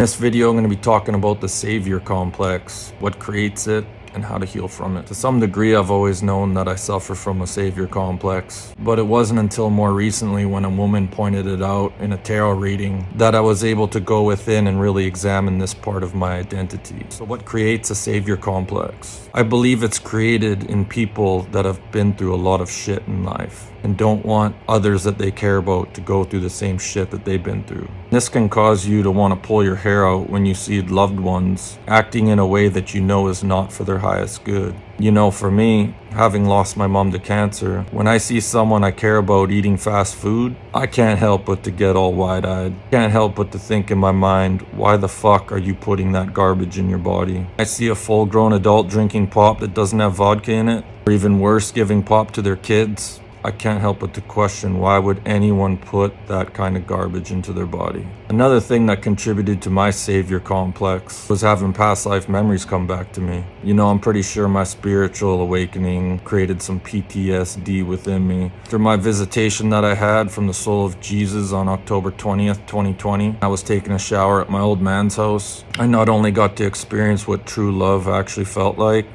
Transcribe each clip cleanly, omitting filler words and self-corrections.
In this video, I'm going to be talking about the Saviour Complex, what creates it, and how to heal from it. To some degree, I've always known that I suffer from a Saviour Complex, but it wasn't until more recently when a woman pointed it out in a tarot reading that I was able to go within and really examine this part of my identity. So what creates a Saviour Complex? I believe it's created in people that have been through a lot of shit in life and don't want others that they care about to go through the same shit that they've been through. This can cause you to want to pull your hair out when you see loved ones acting in a way that you know is not for their highest good. You know, for me, having lost my mom to cancer, when I see someone I care about eating fast food, I can't help but to get all wide-eyed. Can't help but to think in my mind, why the fuck are you putting that garbage in your body? I see a full-grown adult drinking pop that doesn't have vodka in it, or even worse, giving pop to their kids. I can't help but to question, why would anyone put that kind of garbage into their body? Another thing that contributed to my Saviour Complex was having past life memories come back to me. You know, I'm pretty sure my spiritual awakening created some PTSD within me. After my visitation that I had from the soul of Jesus on October 20th, 2020, I was taking a shower at my old man's house. I not only got to experience what true love actually felt like,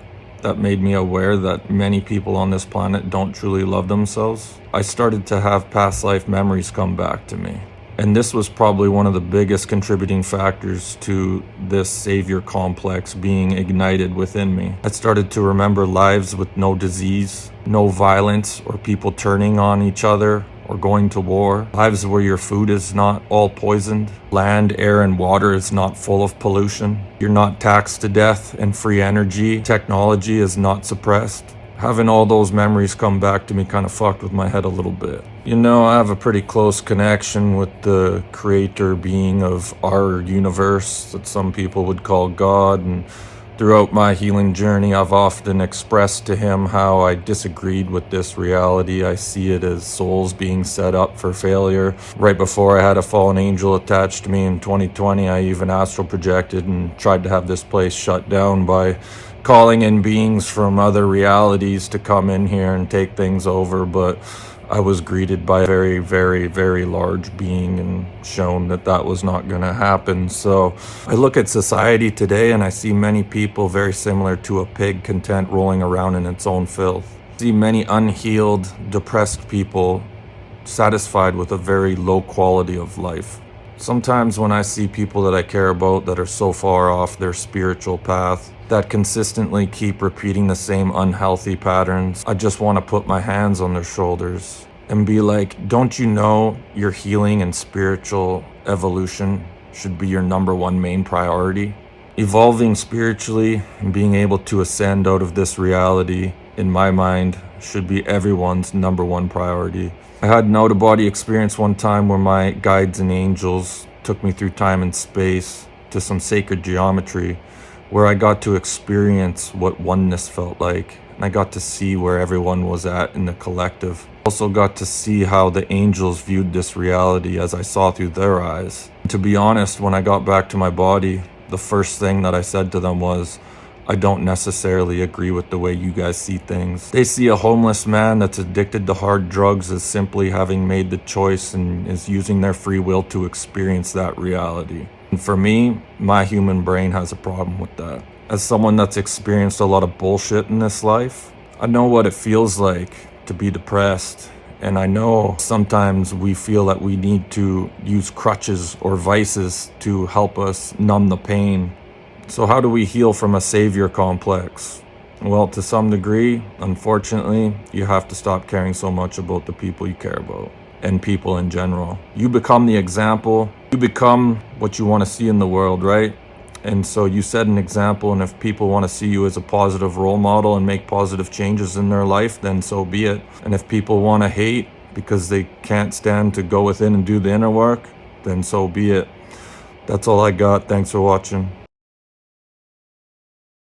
that made me aware that many people on this planet don't truly love themselves. I started to have past life memories come back to me. And this was probably one of the biggest contributing factors to this Saviour Complex being ignited within me. I started to remember lives with no disease, no violence, or people turning on each other or going to war. Lives where your food is not all poisoned. Land, air, and water is not full of pollution. You're not taxed to death, and free energy. Technology is not suppressed. Having all those memories come back to me kind of fucked with my head a little bit. You know, I have a pretty close connection with the creator being of our universe that some people would call God, and throughout my healing journey, I've often expressed to him how I disagreed with this reality. I see it as souls being set up for failure. Right before I had a fallen angel attached to me in 2020, I even astral projected and tried to have this place shut down by calling in beings from other realities to come in here and take things over, but I was greeted by a very, very, very large being and shown that that was not going to happen. So I look at society today and I see many people very similar to a pig content rolling around in its own filth. I see many unhealed, depressed people satisfied with a very low quality of life. Sometimes when I see people that I care about that are so far off their spiritual path, that consistently keep repeating the same unhealthy patterns, I just want to put my hands on their shoulders and be like, don't you know your healing and spiritual evolution should be your number one main priority? Evolving spiritually and being able to ascend out of this reality, in my mind, should be everyone's number one priority. I had an out-of-body experience one time where my guides and angels took me through time and space to some sacred geometry where I got to experience what oneness felt like, and I got to see where everyone was at in the collective. Also got to see how the angels viewed this reality as I saw through their eyes. To be honest, when I got back to my body, the first thing that I said to them was, I don't necessarily agree with the way you guys see things. They see a homeless man that's addicted to hard drugs as simply having made the choice and is using their free will to experience that reality. And for me, my human brain has a problem with that. As someone that's experienced a lot of bullshit in this life, I know what it feels like to be depressed. And I know sometimes we feel that we need to use crutches or vices to help us numb the pain. So how do we heal from a Saviour Complex? Well, to some degree, unfortunately, you have to stop caring so much about the people you care about and people in general. You become the example. You become what you want to see in the world, right? And so you set an example, and if people want to see you as a positive role model and make positive changes in their life, then so be it. And if people want to hate because they can't stand to go within and do the inner work, then so be it. That's all I got. Thanks for watching.